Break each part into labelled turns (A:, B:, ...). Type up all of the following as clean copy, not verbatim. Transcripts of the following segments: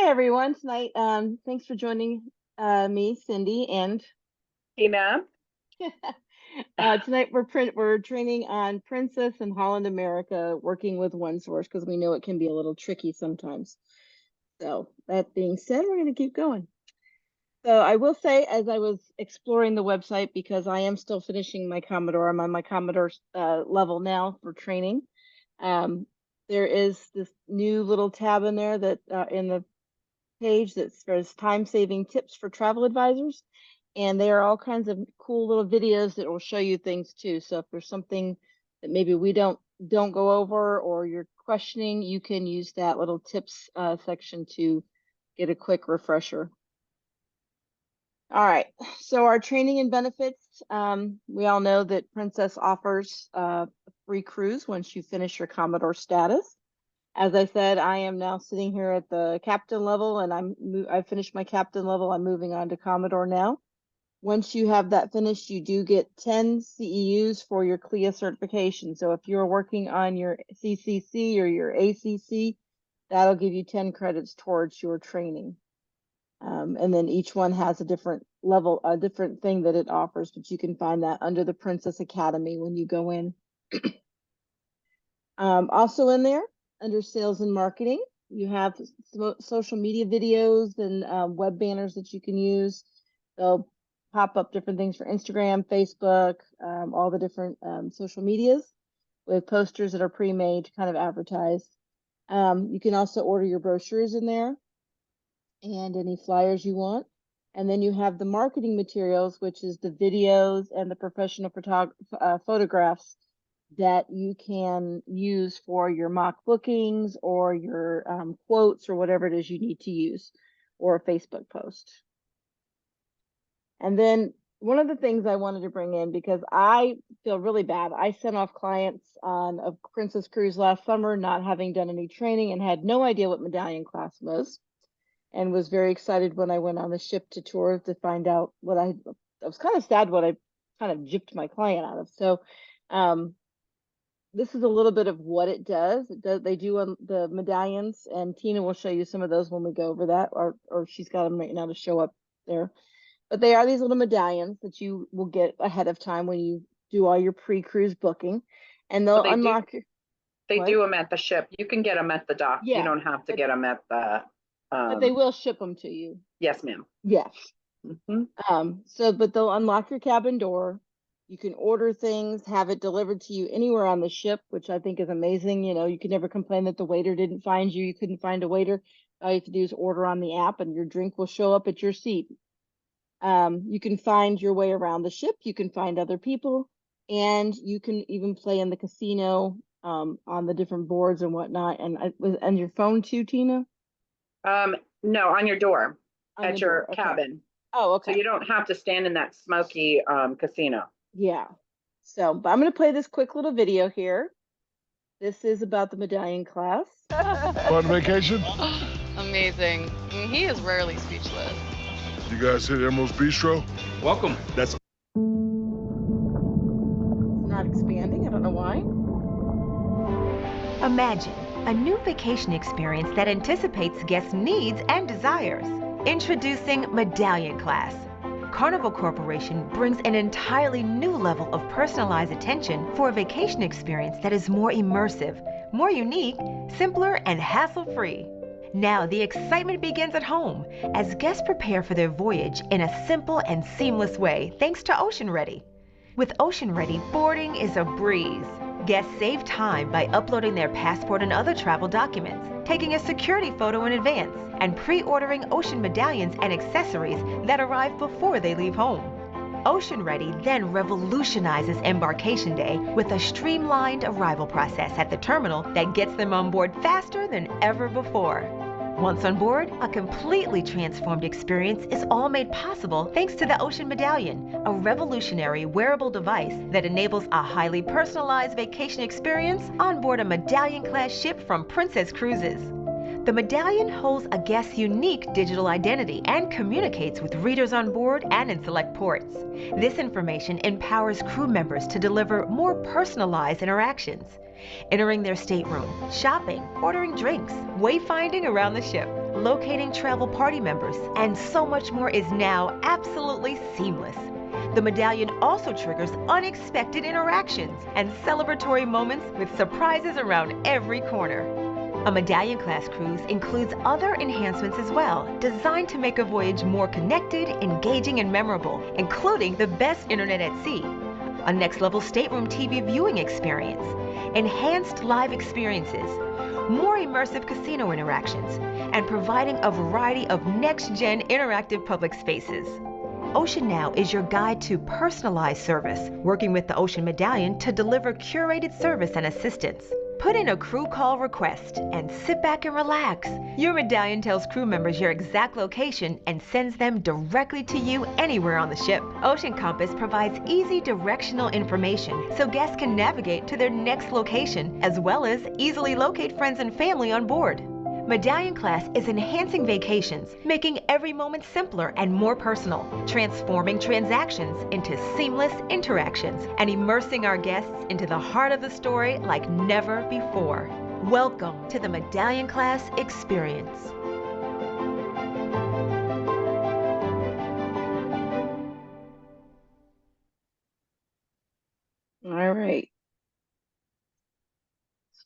A: Hi everyone. Tonight, thanks for joining me, Cindy, and
B: Tina.
A: tonight we're training on Princess and Holland America, working with one source because we know it can be a little tricky sometimes. So that being said, we're going to keep going. So I will say, as I was exploring the website, because I am still finishing my Commodore, I'm on my Commodore level now for training. Um, there is this new little tab in there that in the page that says time-saving tips for travel advisors. And there are all kinds of cool little videos that will show you things too. So if there's something that maybe we don't go over or you're questioning, you can use that little tips section to get a quick refresher. All right, so our training and benefits. We all know that Princess offers a free cruise once you finish your Commodore status. As I said, I am now sitting here at the captain level, and I finished my captain level. I'm moving on to Commodore now. Once you have that finished, you do get 10 CEUs for your CLIA certification. So if you're working on your CCC or your ACC, that'll give you 10 credits towards your training. And then each one has a different level, a different thing that it offers, but you can find that under the Princess Academy when you go in. Also in there, under sales and marketing, you have social media videos and web banners that you can use. They'll pop up different things for Instagram, Facebook, all the different social medias with posters that are pre-made to kind of advertise. You can also order your brochures in there and any flyers you want. And then you have the marketing materials, which is the videos and the professional photographs that you can use for your mock bookings or your quotes or whatever it is you need to use, or a Facebook post. And then one of the things I wanted to bring in, because I feel really bad, I sent off clients on a Princess cruise last summer, not having done any training and had no idea what medallion class was, and was very excited when I went on the ship to tour to find out what I was kind of sad what I kind of gypped my client out of. So this is a little bit of what it does. They do the medallions, and Tina will show you some of those when we go over that, or she's got them right now to show up there. But they are these little medallions that you will get ahead of time when you do all your pre-cruise booking, and they'll unlock.
B: They do them at the ship. You can get them at the dock.
A: Yeah,
B: you don't have to get them at the.
A: But they will ship them to you.
B: Yes, ma'am.
A: Yes.
B: Mm-hmm.
A: But they'll unlock your cabin door. You can order things, have it delivered to you anywhere on the ship, which I think is amazing. You know, you can never complain that the waiter didn't find you. You couldn't find a waiter. All you have to do is order on the app, and your drink will show up at your seat. You can find your way around the ship. You can find other people, and you can even play in the casino on the different boards and whatnot. And your phone too, Tina?
B: No, on your door at your
A: door.
B: cabin.
A: Okay. Oh, okay.
B: So you don't have to stand in that smoky casino.
A: Yeah. So, but I'm going to play this quick little video here. This is about the medallion class.
C: Fun vacation?
D: Amazing. He is rarely speechless.
C: You guys hit Emerald's Bistro?
E: Welcome.
C: That's
A: It's not expanding. I don't know why.
F: Imagine a new vacation experience that anticipates guests' needs and desires. Introducing Medallion Class. Carnival Corporation brings an entirely new level of personalized attention for a vacation experience that is more immersive, more unique, simpler, and hassle-free. Now the excitement begins at home as guests prepare for their voyage in a simple and seamless way thanks to Ocean Ready. With Ocean Ready, boarding is a breeze. Guests save time by uploading their passport and other travel documents, taking a security photo in advance, and pre-ordering ocean medallions and accessories that arrive before they leave home. Ocean Ready then revolutionizes embarkation day with a streamlined arrival process at the terminal that gets them on board faster than ever before. Once on board, a completely transformed experience is all made possible thanks to the Ocean Medallion, a revolutionary wearable device that enables a highly personalized vacation experience on board a Medallion-class ship from Princess Cruises. The Medallion holds a guest's unique digital identity and communicates with readers on board and in select ports. This information empowers crew members to deliver more personalized interactions. Entering their stateroom, shopping, ordering drinks, wayfinding around the ship, locating travel party members, and so much more is now absolutely seamless. The medallion also triggers unexpected interactions and celebratory moments with surprises around every corner. A medallion class cruise includes other enhancements as well, designed to make a voyage more connected, engaging, and memorable, including the best internet at sea, a next-level stateroom TV viewing experience, enhanced live experiences, more immersive casino interactions, and providing a variety of next-gen interactive public spaces. Ocean Now is your guide to personalized service, working with the Ocean Medallion to deliver curated service and assistance. Put in a crew call request and sit back and relax. Your medallion tells crew members your exact location and sends them directly to you anywhere on the ship. Ocean Compass provides easy directional information so guests can navigate to their next location, as well as easily locate friends and family on board. Medallion Class is enhancing vacations, making every moment simpler and more personal, transforming transactions into seamless interactions, and immersing our guests into the heart of the story like never before. Welcome to the Medallion Class experience.
A: All right.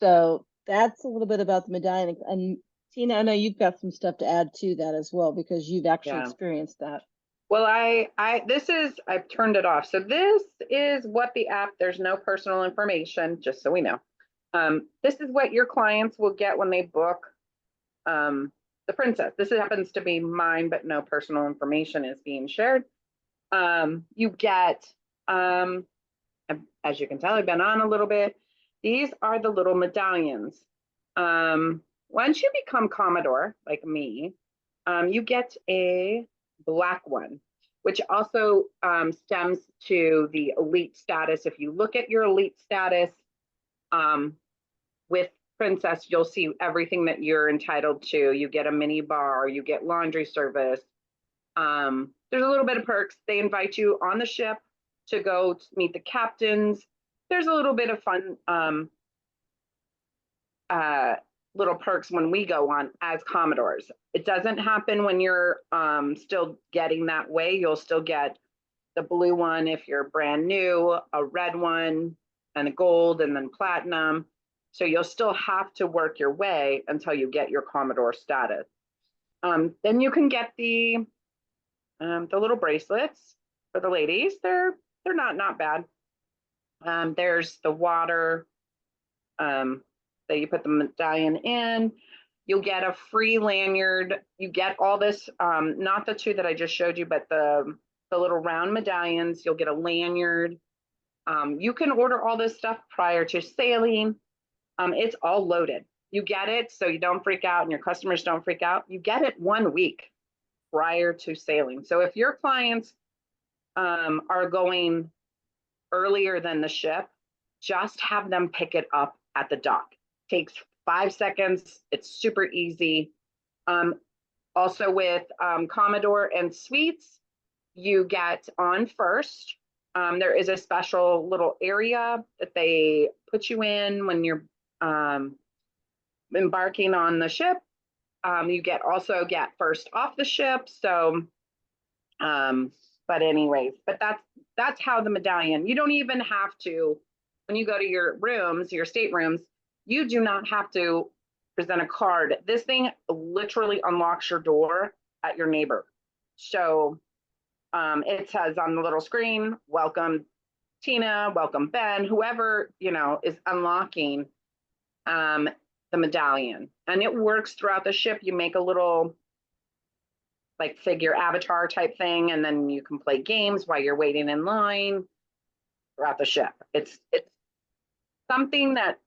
A: So that's a little bit about the medallion. And Tina, I know you've got some stuff to add to that as well, because you've actually
B: Yeah.
A: experienced that.
B: Well, I've turned it off. So this is what the app, there's no personal information, just so we know. This is what your clients will get when they book the Princess. This happens to be mine, but no personal information is being shared. You get, as you can tell, I've been on a little bit. These are the little medallions. Once you become Commodore, like me, you get a black one, which also stems to the elite status. If you look at your elite status with Princess, you'll see everything that you're entitled to. You get a mini bar, you get laundry service. There's a little bit of perks. They invite you on the ship to go to meet the captains. There's a little bit of fun little perks when we go on as Commodores. It doesn't happen when you're still getting that way. You'll still get the blue one if you're brand new, a red one, and a gold, and then platinum. So you'll still have to work your way until you get your Commodore status. Then you can get the little bracelets for the ladies. They're not bad. There's the water that you put the medallion in. You'll get a free lanyard. You get all this, not the two that I just showed you, but the little round medallions. You'll get a lanyard. You can order all this stuff prior to sailing. It's all loaded. You get it so you don't freak out and your customers don't freak out. You get it 1 week prior to sailing. So if your clients are going earlier than the ship, just have them pick it up at the dock. Takes 5 seconds. It's super easy. Also with Commodore and Suites, you get on first. There is a special little area that they put you in when you're embarking on the ship. You also get first off the ship. So, but anyways, but that's how the medallion, you don't even have to, when you go to your rooms, your staterooms, you do not have to present a card. This thing literally unlocks your door at your neighbor. So it says on the little screen, welcome Tina, welcome Ben, whoever, is unlocking the medallion. And it works throughout the ship. You make a little like figure avatar type thing, and then you can play games while you're waiting in line throughout the ship. It's something that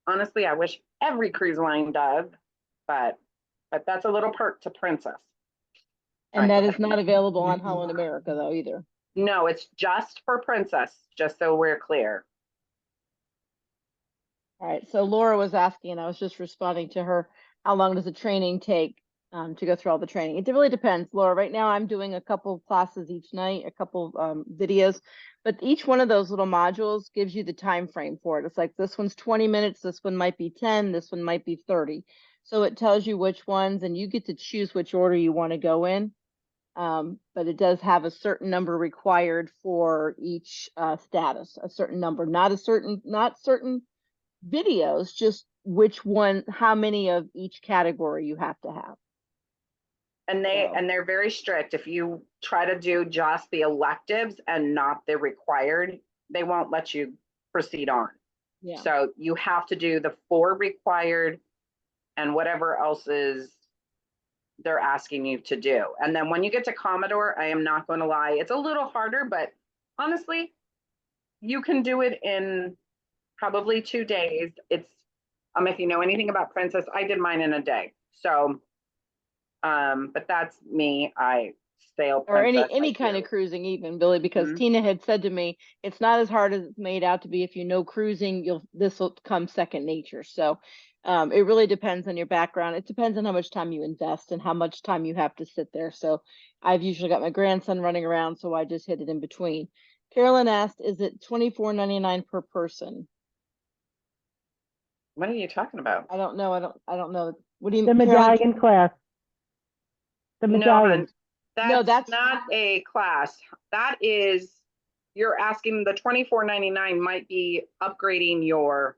B: honestly I wish every cruise line does, but that's a little perk to Princess.
A: And that is not available on Holland America though either.
B: No, it's just for Princess, just so we're clear.
A: All right, so Laura was asking, and I was just responding to her, how long does the training take? to go through all the training. It really depends, Laura. Right now I'm doing a couple of classes each night, a couple videos, but each one of those little modules gives you the time frame for it. It's like this one's 20 minutes, this one might be 10, this one might be 30. So it tells you which ones, and you get to choose which order you want to go in. But it does have a certain number required for each status, a certain number, not certain videos, just which one, how many of each category you have to have.
B: And they're very strict. If you try to do just the electives and not the required, they won't let you proceed on.
A: Yeah.
B: So you have to do the 4 required and whatever else is they're asking you to do. And then when you get to Commodore, I am not going to lie, it's a little harder, but honestly, you can do it in probably 2 days. It's if you know anything about Princess, I did mine in a day. So but that's me. I sail
A: Or
B: Princess.
A: any kind of cruising even, Billy, because
B: Mhm.
A: Tina had said to me, it's not as hard as it's made out to be. If you know cruising, this will come second nature. So it really depends on your background. It depends on how much time you invest and how much time you have to sit there. So I've usually got my grandson running around, so I just hit it in between. Carolyn asked, is it $24.99 per person?
B: What are you talking about?
A: I don't know. I don't know. What do you
E: The
A: mean, Carolyn?
E: medallion class. The
B: No,
E: medallion.
B: hon,
A: No,
B: that's
A: that's
B: not a class. That is, you're asking the $24.99 might be upgrading your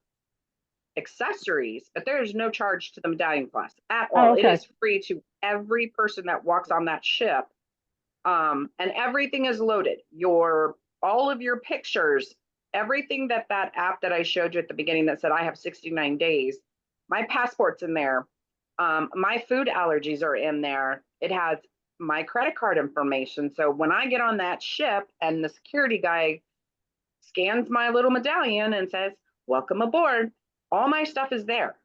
B: accessories, but there's no charge to the medallion class at all.
E: Oh,
B: It
E: okay.
B: is free to every person that walks on that ship. And everything is loaded. All of your pictures, everything that app that I showed you at the beginning that said I have 69 days, my passport's in there. My food allergies are in there. It has my credit card information. So when I get on that ship and the security guy scans my little medallion and says, welcome aboard, all my stuff is there.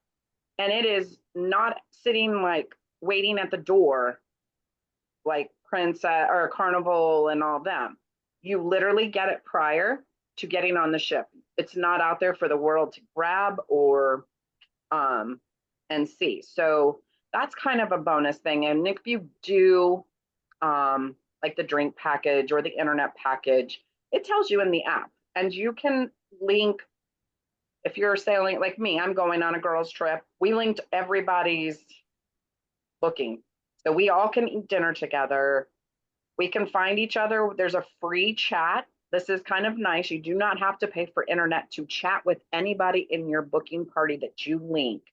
B: And it is not sitting like waiting at the door like Princess or Carnival and all them. You literally get it prior to getting on the ship. It's not out there for the world to grab or and see. So that's kind of a bonus thing. And if you do like the drink package or the internet package, it tells you in the app, and you can link. If you're sailing like me, I'm going on a girls trip. We linked everybody's booking, so we all can eat dinner together. We can find each other. There's a free chat. This is kind of nice. You do not have to pay for internet to chat with anybody in your booking party that you link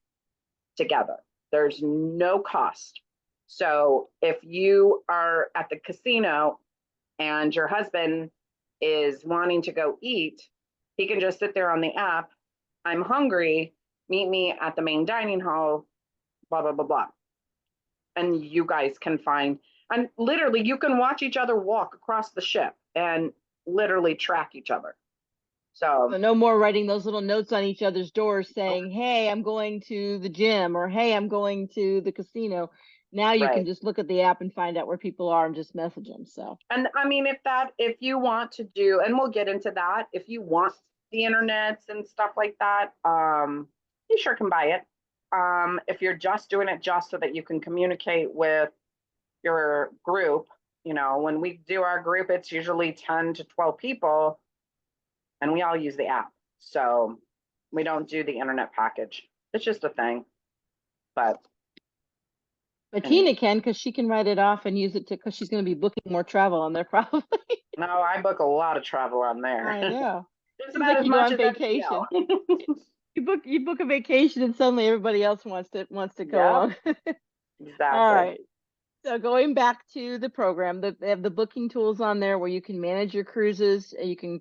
B: together. There's no cost. So if you are at the casino and your husband is wanting to go eat, he can just sit there on the app. I'm hungry. Meet me at the main dining hall, blah, blah, blah, blah. And you guys can find, and literally you can watch each other walk across the ship and literally track each other.
A: So
B: So
A: no more writing those little notes on each other's doors saying, hey, I'm going to the gym, or hey, I'm going to the casino. Now you can
B: right.
A: just look at the app and find out where people are and just message them. So
B: And I mean, if you want to do, and we'll get into that, if you want the internets and stuff like that, you sure can buy it. If you're just doing it just so that you can communicate with your group, when we do our group, it's usually 10 to 12 people, and we all use the app. So we don't do the internet package. It's just a thing. But
A: Tina can, because she can write it off and use it because she's going to be booking more travel on there probably.
B: no, I book a lot of travel on there.
A: I know.
B: Just
A: It's
B: about
A: like
B: as
A: you go
B: much
A: on
B: as
A: vacation.
B: NCL.
A: You book a vacation and suddenly everybody else wants to go
B: Yep.
A: along.
B: Exactly.
A: All right. So going back to the program, they have the booking tools on there where you can manage your cruises. You can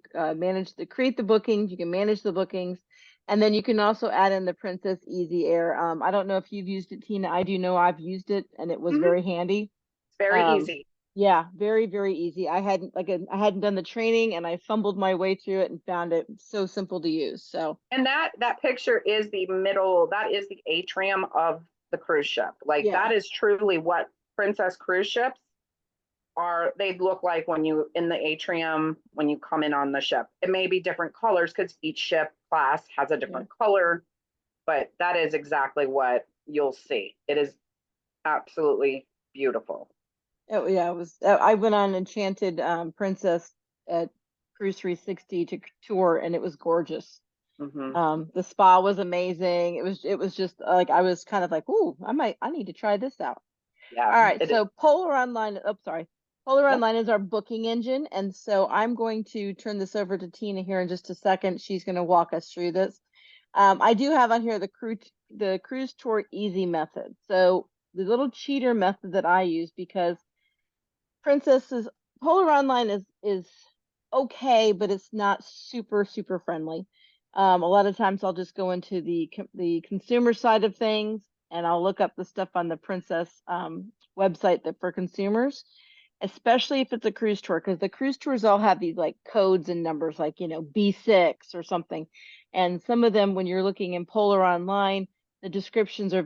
A: create the bookings. You can manage the bookings, and then you can also add in the Princess Easy Air. I don't know if you've used it, Tina. I do know I've used it, and it was very handy.
B: It's very easy.
A: Yeah, very, very easy. I hadn't done the training, and I fumbled my way through it and found it so simple to use. So
B: And that picture is the middle, that is the atrium of the cruise ship. Like
A: yeah,
B: that is truly what Princess cruise ships are. They look like when you in the atrium, when you come in on the ship. It may be different colors because each ship class has a different color, but that is exactly what you'll see. It is absolutely beautiful.
A: Oh yeah, it was. I went on Enchanted Princess at Cruise 360 to tour, and it was gorgeous.
B: Hmm.
A: The spa was amazing. It was just like I was kind of like, ooh, I need to try this out.
B: Yeah,
A: All right,
B: it is.
A: so Polar Online. Oh, sorry. Polar
B: Yep.
A: Online is our booking engine, and so I'm going to turn this over to Tina here in just a second. She's going to walk us through this. I do have on here the cruise tour easy method. So the little cheater method that I use because Princess's Polar Online is okay, but it's not super friendly. A lot of times I'll just go into the consumer side of things and I'll look up the stuff on the Princess website that for consumers, especially if it's a cruise tour, because the cruise tours all have these like codes and numbers, like B6 or something, and some of them when you're looking in Polar Online, the descriptions are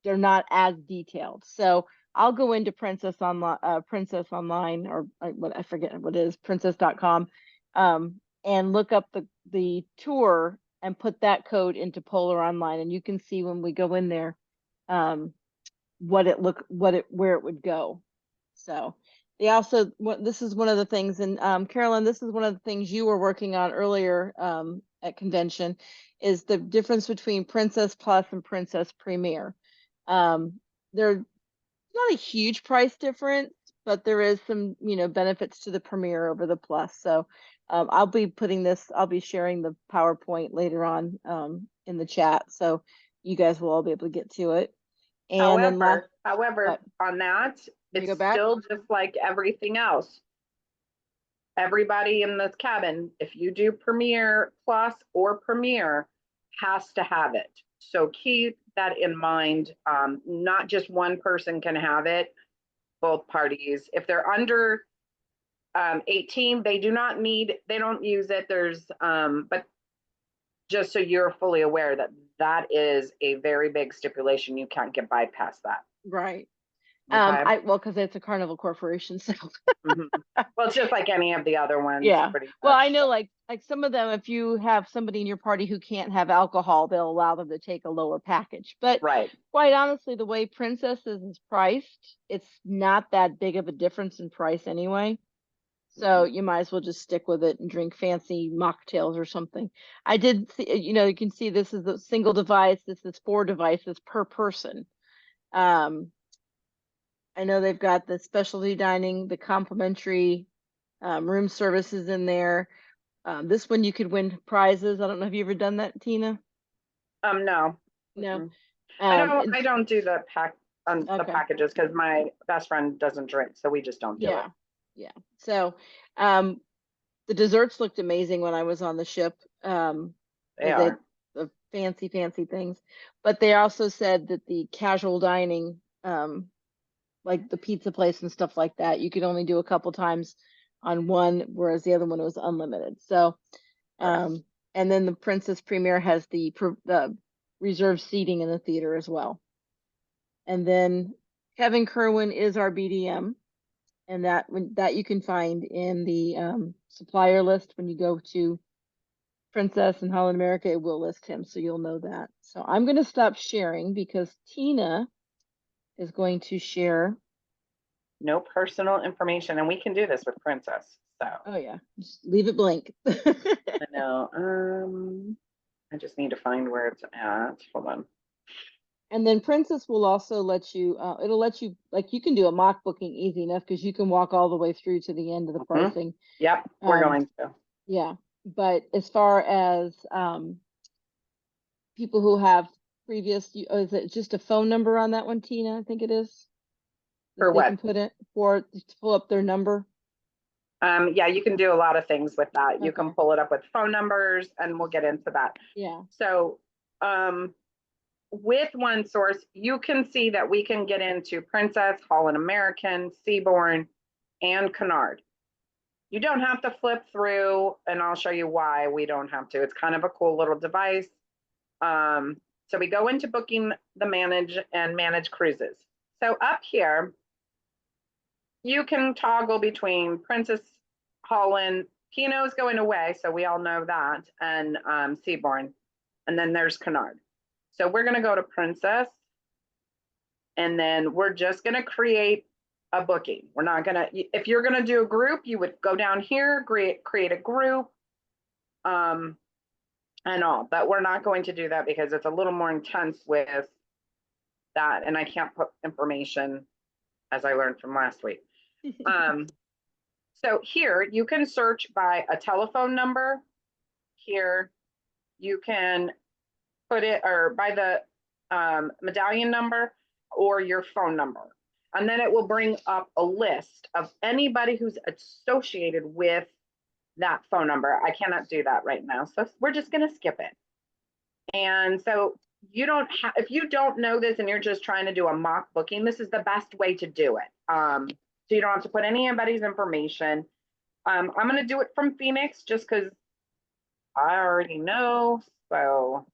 A: they're not as detailed. So I'll go into Princess Online, or what I forget what it is, princess.com, and look up the tour and put that code into Polar Online, and you can see when we go in there, where it would go. So they also this is one of the things, and Carolyn, this is one of the things you were working on earlier at convention, is the difference between Princess Plus and Princess Premier. They're not a huge price difference, but there is some, benefits to the Premier over the Plus. So I'll be sharing the PowerPoint later on in the chat. So you guys will all be able to get to it. And then
B: However, on that,
A: Can you go
B: it's
A: back?
B: still just like everything else. Everybody in this cabin, if you do Premier Plus or Premier, has to have it. So keep that in mind. Not just one person can have it, both parties. If they're under 18, they don't use it. But just so you're fully aware that is a very big stipulation. You can't get bypast that.
A: Right.
B: Okay.
A: Because it's a Carnival Corporation, so
B: Mhm. Well, it's just like any of the other ones.
A: yeah.
B: Pretty
A: Well, I
B: much.
A: know like some of them, if you have somebody in your party who can't have alcohol, they'll allow them to take a lower package. But
B: Right.
A: quite honestly, the way Princesses is priced, it's not that big of a difference in price anyway. So you might as well just stick with it and drink fancy mocktails or something. I did see, you can see this is a single device. This is 4 devices per person. I know they've got the specialty dining, the complimentary room services in there. This one you could win prizes. I don't know if you ever done that, Tina.
B: No.
A: No.
B: Mm-mm.
A: It's
B: I don't do the the
A: okay.
B: packages because my best friend doesn't drink, so we just don't do it.
A: Yeah. Yeah. So, the desserts looked amazing when I was on the ship.
B: They
A: 'Cause
B: are.
A: the fancy things, but they also said that the casual dining, like the pizza place and stuff like that, you could only do a couple times on one, whereas the other one was unlimited. So,
B: Correct.
A: and then the Princess Premier has the reserved seating in the theater as well. And then Kevin Kerwin is our BDM, and that you can find in the supplier list when you go to Princess and Holland America. It will list him, so you'll know that. So I'm going to stop sharing because Tina is going to share.
B: No personal information, and we can do this with Princess. So
A: Oh yeah, just leave it blank.
B: I know. I just need to find where it's at. Hold on.
A: And then Princess will also let you, it'll let you, like you can do a mock booking easy enough because you can walk all the way through to the end of the pricing.
B: Yep, we're
A: Um,
B: going to.
A: yeah, but as far as people who have is it just a phone number on that one, Tina? I think it is.
B: For
A: That they can
B: what?
A: put it to pull up their number.
B: Yeah, you can do a lot of things with that. You can
A: Okay.
B: pull it up with phone numbers, and we'll get into that.
A: Yeah.
B: So, with one source, you can see that we can get into Princess, Holland American, Seabourn, and Cunard. You don't have to flip through, and I'll show you why we don't have to. It's kind of a cool little device. So we go into booking the manage cruises. So up here, you can toggle between Princess, Holland, Kino's going away, so we all know that, and Seabourn. And then there's Cunard. So we're going to go to Princess. And then we're just gonna create a booking. We're not gonna, if you're gonna do a group, you would go down here, create a group. And all, but we're not going to do that because it's a little more intense with that. And I can't put information as I learned from last week. So here you can search by a telephone number. Here you can put it or by the medallion number or your phone number. And then it will bring up a list of anybody who's associated with that phone number. I cannot do that right now. So we're just going to skip it. And so you don't have, if you don't know this and you're just trying to do a mock booking, this is the best way to do it. So you don't have to put anybody's information. I'm going to do it from Phoenix just because I already know. So,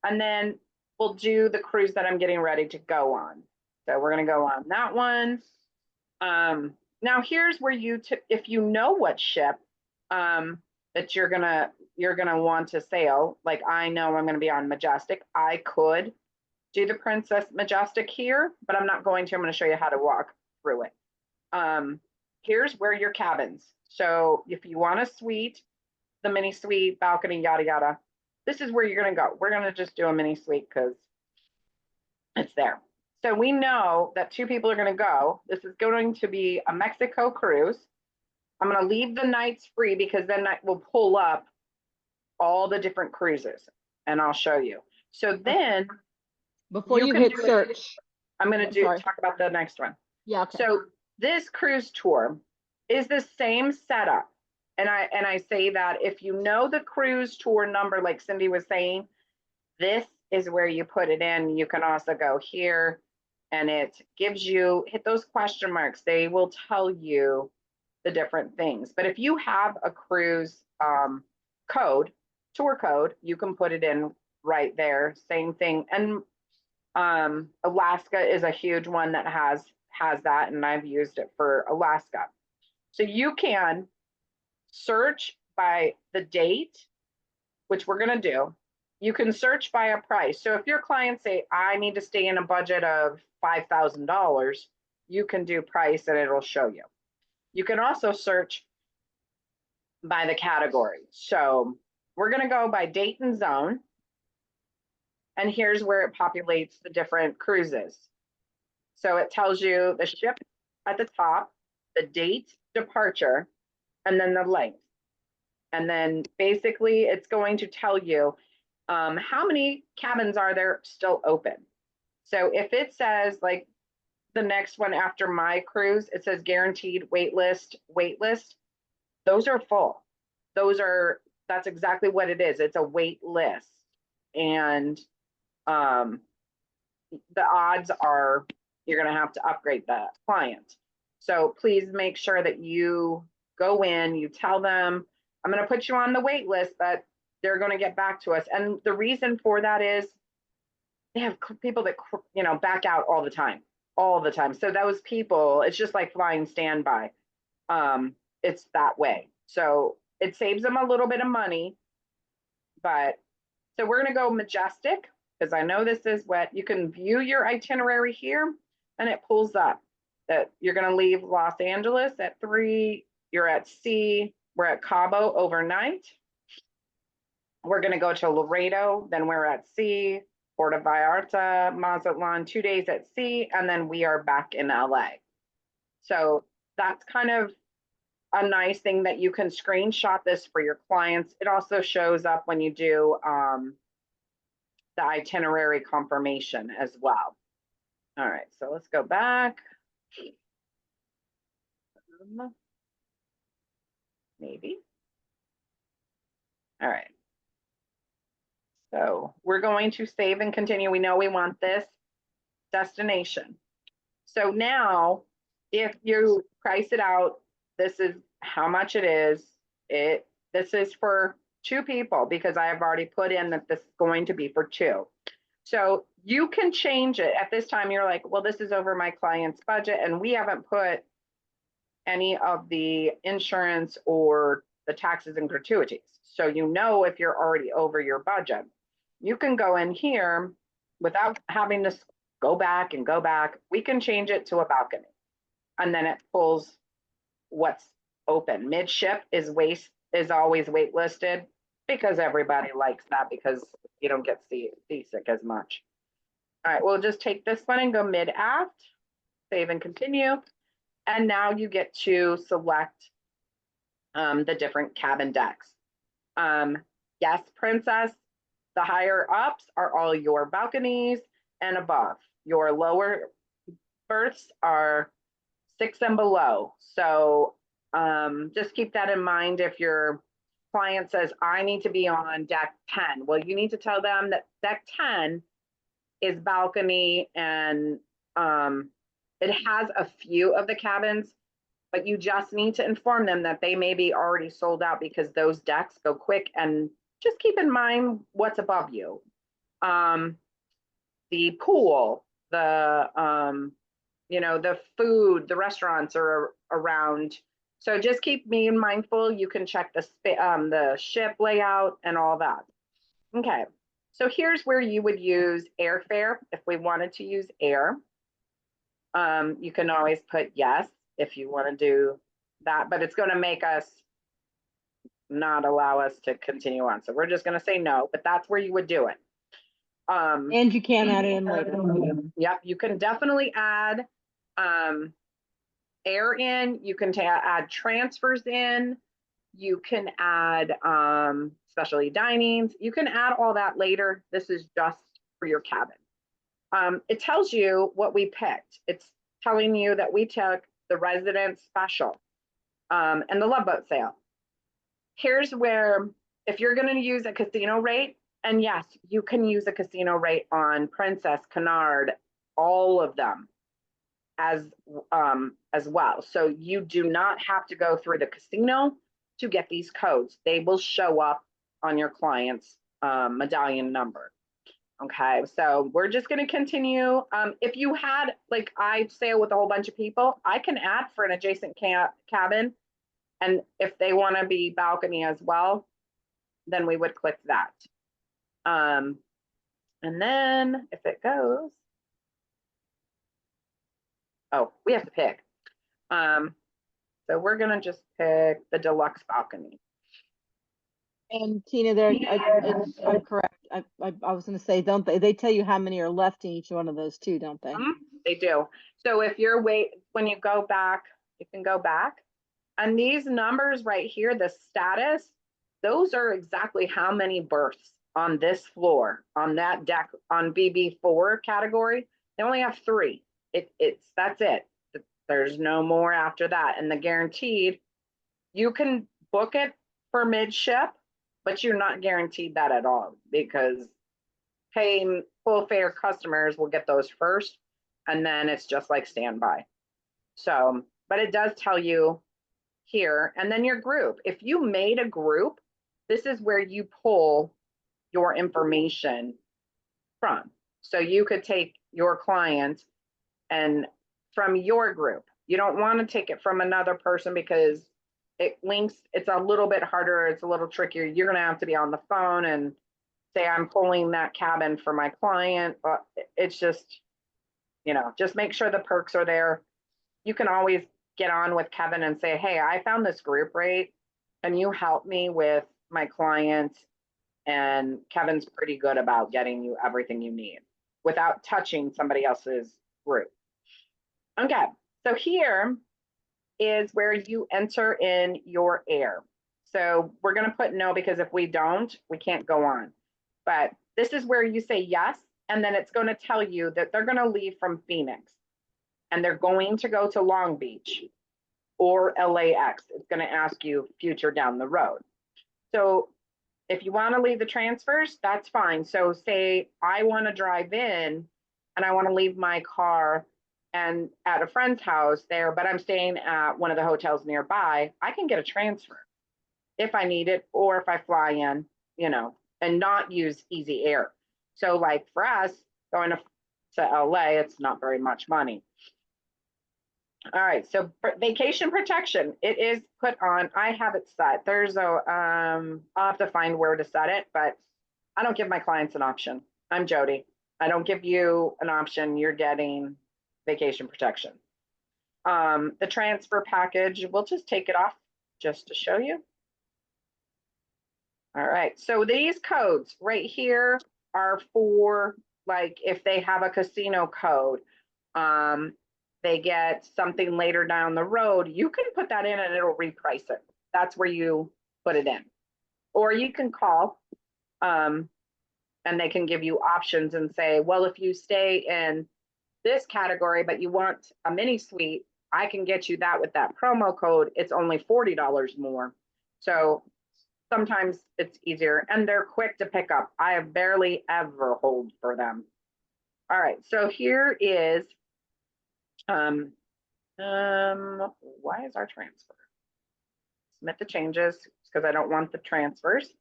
B: and then we'll do the cruise that I'm getting ready to go on. So we're going to go on that one. Now here's where you, if you know what ship that you're gonna want to sail, like I know I'm gonna be on Majestic, I could do the Princess Majestic here, but I'm not going to. I'm going to show you how to walk through it. Here's where your cabins. So if you want a suite, the mini suite, balcony, yada yada, this is where you're going to go. We're going to just do a mini suite because it's there. So we know that 2 people are going to go. This is going to be a Mexico cruise. I'm going to leave the nights free because then I will pull up all the different cruises and I'll show you. So then
A: Before you
B: can
A: hit
B: do it.
A: search.
B: I'm going to
A: Sorry.
B: talk about the next one.
A: Yeah. Okay.
B: So this cruise tour is the same setup. And I say that if you know the cruise tour number, like Cindy was saying, this is where you put it in. You can also go here and it gives you, hit those question marks. They will tell you the different things. But if you have a cruise code, tour code, you can put it in right there. Same thing. And Alaska is a huge one that has that, and I've used it for Alaska. So you can search by the date, which we're going to do. You can search by a price. So if your clients say, I need to stay in a budget of $5,000, you can do price and it'll show you. You can also search by the category. So we're going to go by date and zone. And here's where it populates the different cruises. So it tells you the ship at the top, the date, departure, and then the length. And then basically it's going to tell you how many cabins are there still open. So if it says like the next one after my cruise, it says guaranteed wait list, those are full. That's exactly what it is. It's a wait list. And the odds are you're going to have to upgrade that client. So please make sure that you go in, you tell them, I'm going to put you on the wait list, but they're going to get back to us. And the reason for that is they have people that, back out all the time. So those people, it's just like flying standby. It's that way. So it saves them a little bit of money, but so we're going to go Majestic because I know this is wet. You can view your itinerary here and it pulls up that you're going to leave Los Angeles at 3. You're at sea. We're at Cabo overnight. We're going to go to Laredo. Then we're at sea. Puerto Vallarta, Mazatlan, 2 days at sea. And then we are back in LA. So that's kind of a nice thing that you can screenshot this for your clients. It also shows up when you do the itinerary confirmation as well. All right, so let's go back. Maybe. All right. So we're going to save and continue. We know we want this destination. So now if you price it out, this is how much it is. This is for 2 people because I have already put in that this is going to be for 2. So you can change it at this time. You're like, well, this is over my client's budget and we haven't put any of the insurance or the taxes and gratuities. So if you're already over your budget, you can go in here without having to go back and go back. We can change it to a balcony. And then it pulls what's open. Midship is always waitlisted because everybody likes that because you don't get seasick as much. All right, we'll just take this one and go mid aft, save and continue. And now you get to select the different cabin decks. Yes, Princess, the higher ups are all your balconies and above. Your lower berths are 6 and below. So just keep that in mind. If your client says, I need to be on deck 10, well, you need to tell them that deck 10 is balcony, and it has a few of the cabins, but you just need to inform them that they may be already sold out because those decks go quick. And just keep in mind what's above you. The pool, the the food, the restaurants are around. So just keep being mindful. You can check the ship layout and all that. Okay, so here's where you would use airfare if we wanted to use air. You can always put yes if you want to do that, but it's going to make us not allow us to continue on. So we're just going to say no, but that's where you would do it.
A: And you can add it in later.
B: Yep, you can definitely add air in. You can add transfers in. You can add specialty dinings. You can add all that later. This is just for your cabin. It tells you what we picked. It's telling you that we took the resident special and the Love Boat sale. Here's where, if you're going to use a casino rate, and yes, you can use a casino rate on Princess, Canard, all of them as well. So you do not have to go through the casino to get these codes. They will show up on your client's medallion number. Okay, so we're just going to continue. If you had, like I sail with a whole bunch of people, I can add for an adjacent cabin. And if they want to be balcony as well, then we would click that. And then if it goes, oh, we have to pick. So we're going to just pick the deluxe balcony.
A: And Tina, there, I'm correct. I was going to say, don't they? They tell you how many are left in each one of those too, don't they?
B: They do. So if you're when you go back, you can go back. And these numbers right here, the status, those are exactly how many berths on this floor, on that deck, on BB4 category. They only have 3. That's it. There's no more after that. And the guaranteed, you can book it for midship, but you're not guaranteed that at all, because paying full fare customers will get those first, and then it's just like standby. So, but it does tell you here, and then your group. If you made a group, this is where you pull your information from. So you could take your client and from your group. You don't want to take it from another person because it links, it's a little bit harder, it's a little trickier. You're going to have to be on the phone and say, I'm pulling that cabin for my client. But it's just, just make sure the perks are there. You can always get on with Kevin and say, hey, I found this group rate. Can you help me with my client? And Kevin's pretty good about getting you everything you need without touching somebody else's group. Okay, so here is where you enter in your air. So we're going to put no, because if we don't, we can't go on. But this is where you say yes, and then it's going to tell you that they're going to leave from Phoenix and they're going to go to Long Beach or LAX. It's going to ask you future down the road. So if you want to leave the transfers, that's fine. So say I want to drive in and I want to leave my car and at a friend's house there, but I'm staying at one of the hotels nearby, I can get a transfer if I need it, or if I fly in, and not use Easy Air. So like for us going to LA, it's not very much money. All right, so vacation protection, it is put on. I have it set. There's I'll have to find where to set it, but I don't give my clients an option. I'm Jody. I don't give you an option, you're getting vacation protection. The transfer package, we'll just take it off just to show you. All right, so these codes right here are for, like, if they have a casino code, they get something later down the road, you can put that in and it'll reprice it. That's where you put it in. Or you can call, and they can give you options and say, well, if you stay in this category, but you want a mini suite, I can get you that with that promo code. It's only $40 more. So sometimes it's easier, and they're quick to pick up. I have barely ever hold for them. All right, so here is, why is our transfer? Submit the changes because I don't want the transfers.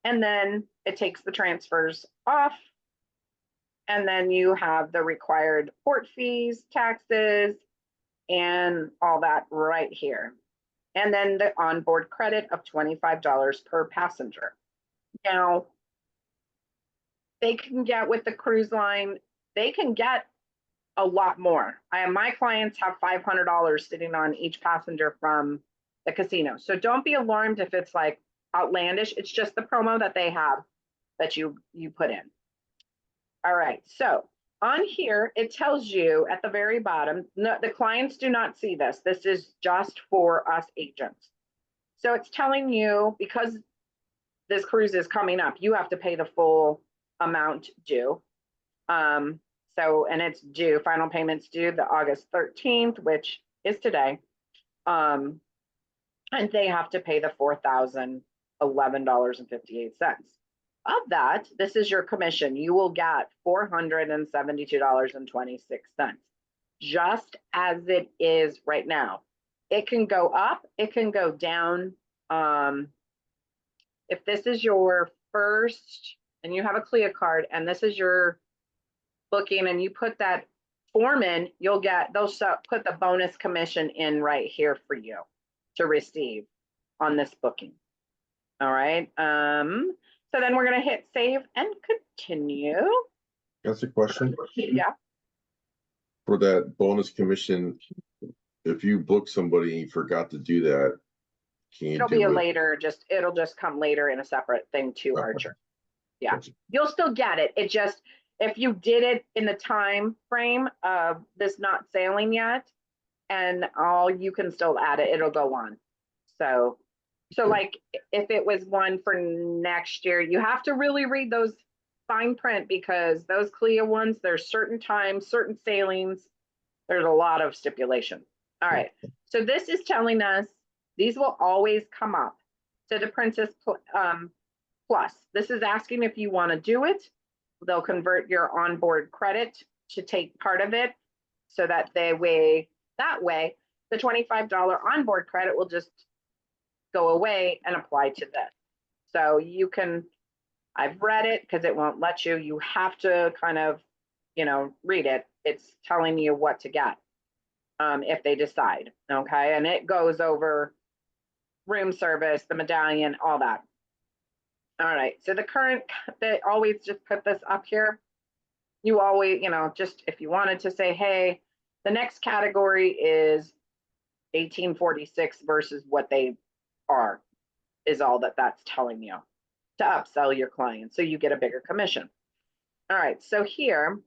B: And then it takes the transfers off. And then you have the required port fees, taxes, and all that right here. And then the onboard credit of $25 per passenger. Now, they can get with the cruise line, they can get a lot more. My clients have $500 sitting on each passenger from the casino. So don't be alarmed if it's like outlandish. It's just the promo that they have that you put in. All right, so on here, it tells you at the very bottom, no, the clients do not see this. This is just for us agents. So it's telling you, because this cruise is coming up, you have to pay the full amount due. And it's due, final payments due the August 13th, which is today. And they have to pay the $4,011.58. Of that, this is your commission. You will get $472.26, just as it is right now. It can go up, it can go down. If this is your first, and you have a CLIA card, and this is your booking, and you put that form in, they'll put the bonus commission in right here for you to receive on this booking. All right. So then we're going to hit save and continue.
G: That's a question.
B: Yeah.
G: For that bonus commission, if you book somebody and you forgot to do that, can you
B: It'll
G: do
B: be a
G: it?
B: later, it'll just come later in a separate thing to
G: Okay.
B: Archer. Yeah.
G: Gotcha.
B: You'll still get it. It just, if you did it in the time frame of this not sailing yet, and you can still add it, it'll go on. So like if it was one for next year, you have to really read those fine print, because those CLIA ones, there's certain times, certain sailings, there's a lot of stipulation. All right, so this is telling us these will always come up to the Princess Plus. This is asking if you want to do it. They'll convert your onboard credit to take part of it, so that that way the $25 onboard credit will just go away and apply to this. So you can, I've read it because it won't let you. You have to kind of, read it. It's telling you what to get if they decide. Okay, and it goes over room service, the medallion, all that. All right, so they always just put this up here. You always, just if you wanted to say, hey, the next category is 1846 versus what they are, is all that's telling you to upsell your clients so you get a bigger commission. All right, so here,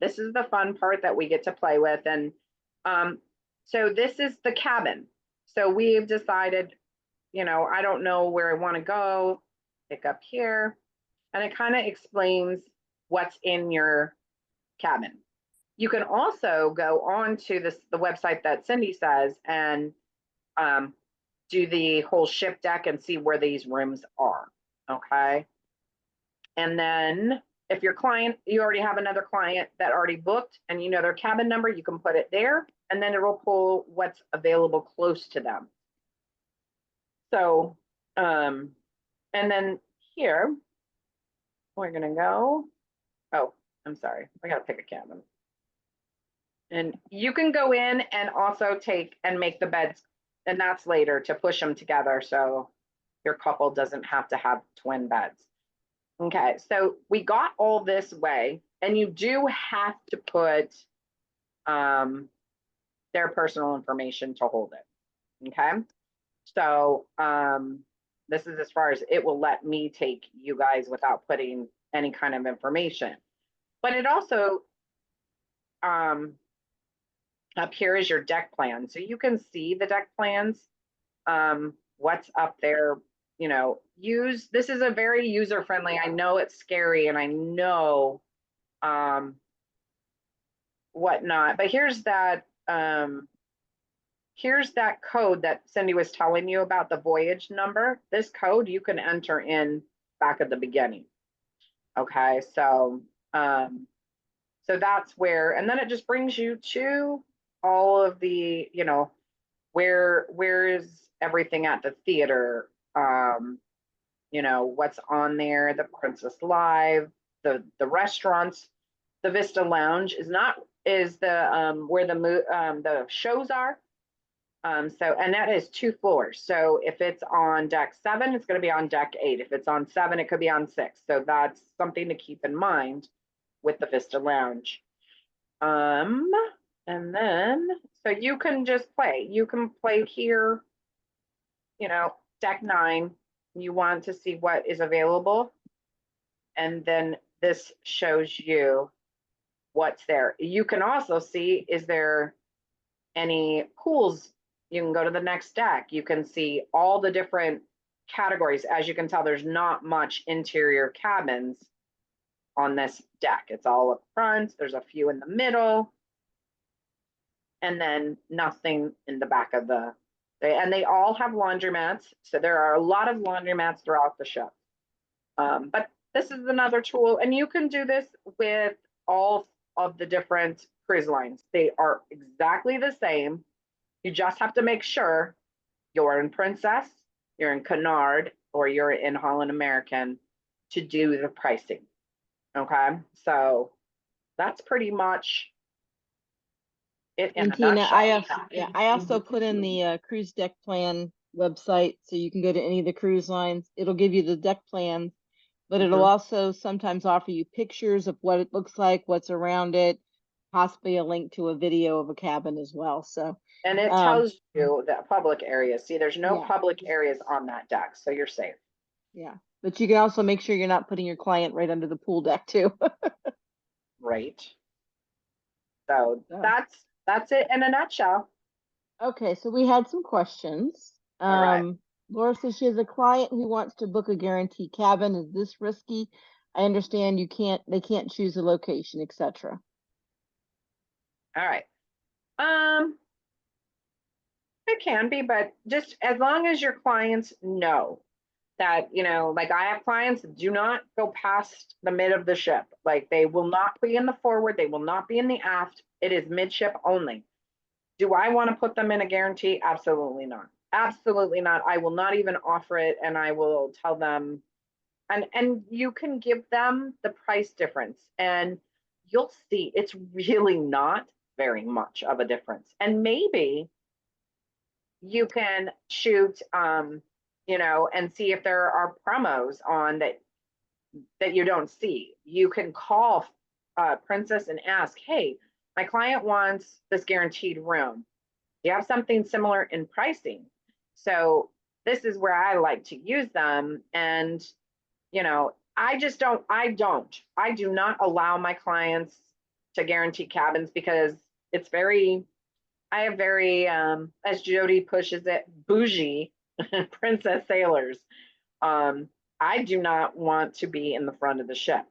B: this is the fun part that we get to play with. And so this is the cabin. So we've decided, I don't know where I want to go, pick up here, and it kind of explains what's in your cabin. You can also go on to the website that Cindy says and do the whole ship deck and see where these rooms are. Okay. And then if you already have another client that already booked and you know their cabin number, you can put it there, and then it will pull what's available close to them. So, and then here, we're going to go. Oh, I'm sorry. I got to pick a cabin. And you can go in and also take and make the beds, and that's later to push them together so your couple doesn't have to have twin beds. Okay, so we got all this way, and you do have to put their personal information to hold it. Okay, so this is as far as it will let me take you guys without putting any kind of information. But it also up here is your deck plan, so you can see the deck plans, what's up there. You know, this is a very user friendly. I know it's scary, and I know whatnot, but here's that code that Cindy was telling you about, the voyage number. This code you can enter in back at the beginning. Okay, so that's where, and then it just brings you to all of the, you know, where is everything at the theater, you know, what's on there, the Princess Live, the restaurants, the Vista Lounge is the where the shows are. So, and that is 2 floors. So if it's on deck 7, it's going to be on deck 8. If it's on 7, it could be on 6. So that's something to keep in mind with the Vista Lounge. And then, so you can just play. You can play here, you know, deck 9. You want to see what is available. And then this shows you what's there. You can also see, is there any pools? You can go to the next deck. You can see all the different categories. As you can tell, there's not much interior cabins on this deck. It's all up front. There's a few in the middle, and then nothing in the back of and they all have laundromats. So there are a lot of laundromats throughout the ship. But this is another tool, and you can do this with all of the different cruise lines. They are exactly the same. You just have to make sure you're in Princess, you're in Cunard, or you're in Holland American to do the pricing. Okay, so that's pretty much it in
A: And
B: a
A: Tina,
B: nutshell.
A: I also put in the cruise deck plan website, so you can go to any of the cruise lines. It'll give you the deck plans, but it'll also sometimes offer you pictures of what it looks like, what's around it, possibly a link to a video of a cabin as well. So,
B: and it tells you the public areas. See, there's no
A: Yeah.
B: public areas on that deck, so you're safe.
A: yeah, but you can also make sure you're not putting your client right under the pool deck too.
B: Right. So
A: So,
B: that's it in a nutshell.
A: okay, so we had some questions.
B: All right.
A: Laura says she has a client who wants to book a guaranteed cabin. Is this risky? I understand they can't choose a location, etc.
B: All right. It can be, but just as long as your clients know that, you know, like I have clients that do not go past the mid of the ship. Like they will not be in the forward, they will not be in the aft. It is midship only. Do I want to put them in a guarantee? Absolutely not. Absolutely not. I will not even offer it, and I will tell them, and you can give them the price difference, and you'll see it's really not very much of a difference. And maybe you can shoot, you know, and see if there are promos on that you don't see. You can call Princess and ask, hey, my client wants this guaranteed room. Do you have something similar in pricing? So this is where I like to use them. And, you know, I do not allow my clients to guarantee cabins because it's I have very, as Jody pushes it, bougie princess sailors. I do not want to be in the front of the ship.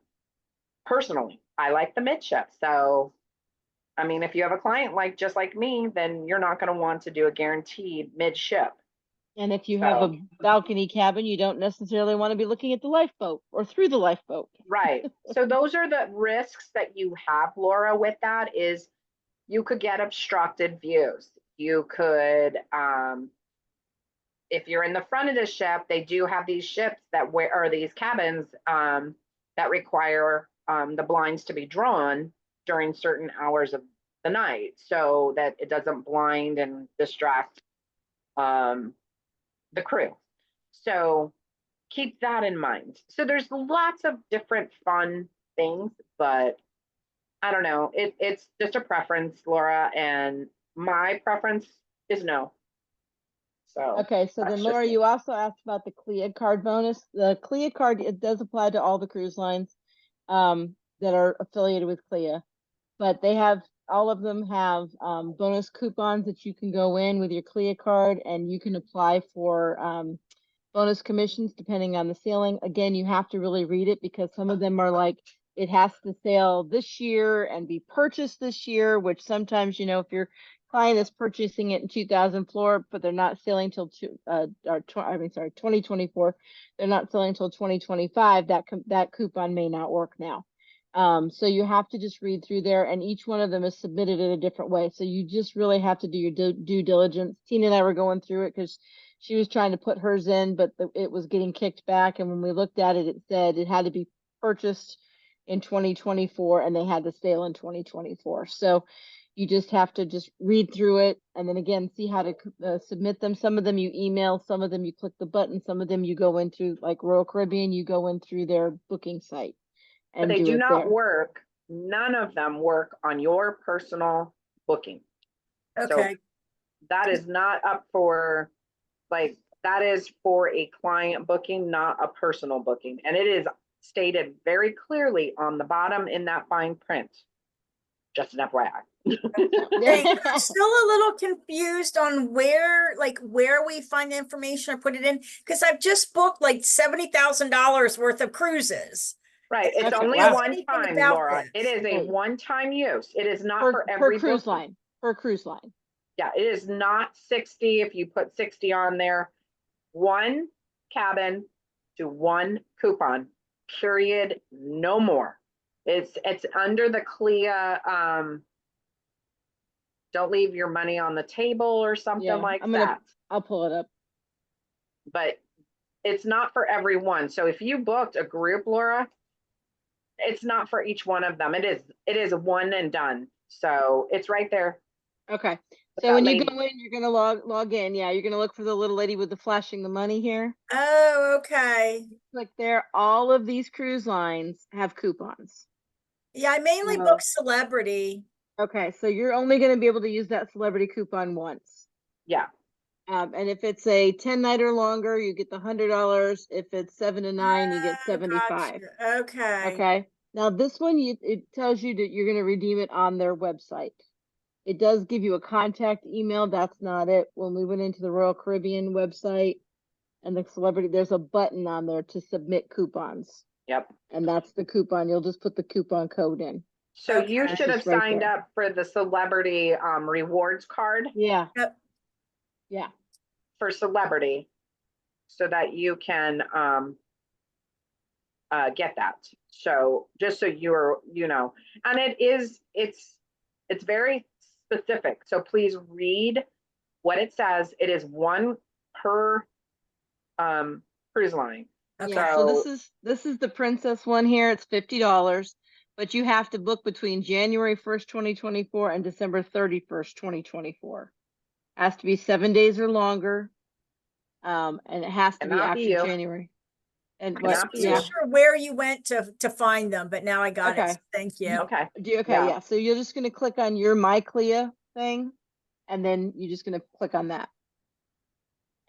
B: Personally, I like the midship. So, I mean, if you have a client just like me, then you're not going to want to do a guaranteed midship.
A: And if you have a balcony cabin, you don't necessarily want to be looking at the lifeboat or through the lifeboat.
B: Right. So those are the risks that you have, Laura, with that is you could get obstructed views. You could, if you're in the front of the ship, they do have these ships or these cabins that require the blinds to be drawn during certain hours of the night so that it doesn't blind and distract the crew. So keep that in mind. So there's lots of different fun things, but I don't know. It's just a preference, Laura, and my preference is no. So
A: Okay, so
B: that's
A: then
B: just
A: Laura,
B: me.
A: you also asked about the CLIA card bonus. The CLIA card, it does apply to all the cruise lines that are affiliated with CLIA, but they have, all of them have bonus coupons that you can go in with your CLIA card and you can apply for bonus commissions depending on the sailing. Again, you have to really read it because some of them are like, it has to sail this year and be purchased this year, which sometimes, you know, if your client is purchasing it in 2004, but they're not sailing till 2024, they're not selling till 2025, that coupon may not work now. So you have to just read through there, and each one of them is submitted in a different way. So you just really have to do your due diligence. Tina and I were going through it because she was trying to put hers in, but it was getting kicked back. And when we looked at it, it said it had to be purchased in 2024 and they had to sail in 2024. So you just have to just read through it and then again, see how to submit them. Some of them you email, some of them you click the button, some of them you go in through, like Royal Caribbean, you go in through their booking site
B: But
A: and
B: they
A: do
B: do
A: it
B: not
A: there.
B: work. None of them work on your personal booking. So
H: Okay,
B: that is not up for, like, that is for a client booking, not a personal booking. And it is stated very clearly on the bottom in that fine print. Just an FYI.
H: thank you. I'm still a little confused on where we find the information or put it in, because I've just booked like $70,000 worth of cruises.
B: Right, it's
A: Okay,
B: only
A: wow.
B: one
H: Anything
B: time,
H: about
B: Laura. It
H: this?
B: is a
A: Hey.
B: one-time use. It is not
A: per
B: for every
A: cruise
B: booking.
A: line, per cruise line.
B: Yeah, it is not 60 if you put 60 on there. One cabin to one coupon, period, no more. It's under the CLIA, don't leave your money on the table or something like that.
A: I'll pull it up.
B: But it's not for everyone. So if you booked a group, Laura, it's not for each one of them. It is a one and done. So it's right there.
A: Okay.
B: But
A: So
B: that
A: when you
B: lady-
A: go in, you're gonna log in. Yeah, you're gonna look for the little lady with the flashing the money here.
H: Oh, okay.
A: Click there. All of these cruise lines have coupons.
H: Yeah, I mainly
A: No.
H: book celebrity.
A: Okay, so you're only gonna be able to use that celebrity coupon once.
B: Yeah,
A: And if it's a 10 night or longer, you get the $100. If it's 7 to 9, you get
H: Oh,
A: 75.
H: gotcha. Okay.
A: Okay. Now this one, it tells you that you're gonna redeem it on their website. It does give you a contact email. That's not it. When we went into the Royal Caribbean website and the celebrity, there's a button on there to submit coupons.
B: yep.
A: And that's the coupon. You'll just put the coupon code in.
B: So you
H: Okay.
B: should have
A: It's right
B: signed
A: there.
B: up for the celebrity rewards card
A: Yeah.
H: Yep.
A: Yeah.
B: for celebrity so that you can get that. So just so you're, and it's very specific. So please read what it says. It is one per cruise line.
H: Okay.
A: Yeah. So
B: So-
A: this is the Princess one here. It's $50, but you have to book between January 1st, 2024 and December 31st, 2024. Has to be 7 days or longer. And it has to be
B: Cannot
A: after
B: be you.
A: January. And
B: I
A: what?
B: Cannot be you.
H: Wasn't sure where you went to find them, but now I got it.
A: Okay.
H: So thank you.
B: Okay.
A: Okay,
B: Yeah.
A: yeah. So you're just gonna click on your My CLIA thing, and then you're just gonna click on that.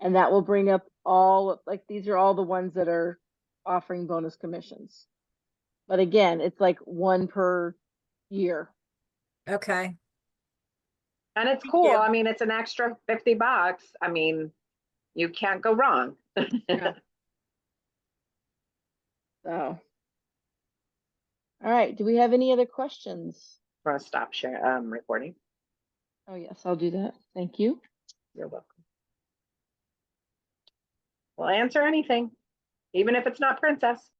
A: And that will bring up all, like, these are all the ones that are offering bonus commissions. But again, it's like one per year.
H: Okay.
B: And it's
H: Thank
B: cool.
H: you.
B: I mean, it's an extra $50. I mean, you can't go wrong.
A: Yeah. So. All right, do we have any other questions?
B: Want to stop sharing recording?
A: Oh, yes, I'll do that. Thank you.
B: You're welcome. We'll answer anything, even if it's not Princess.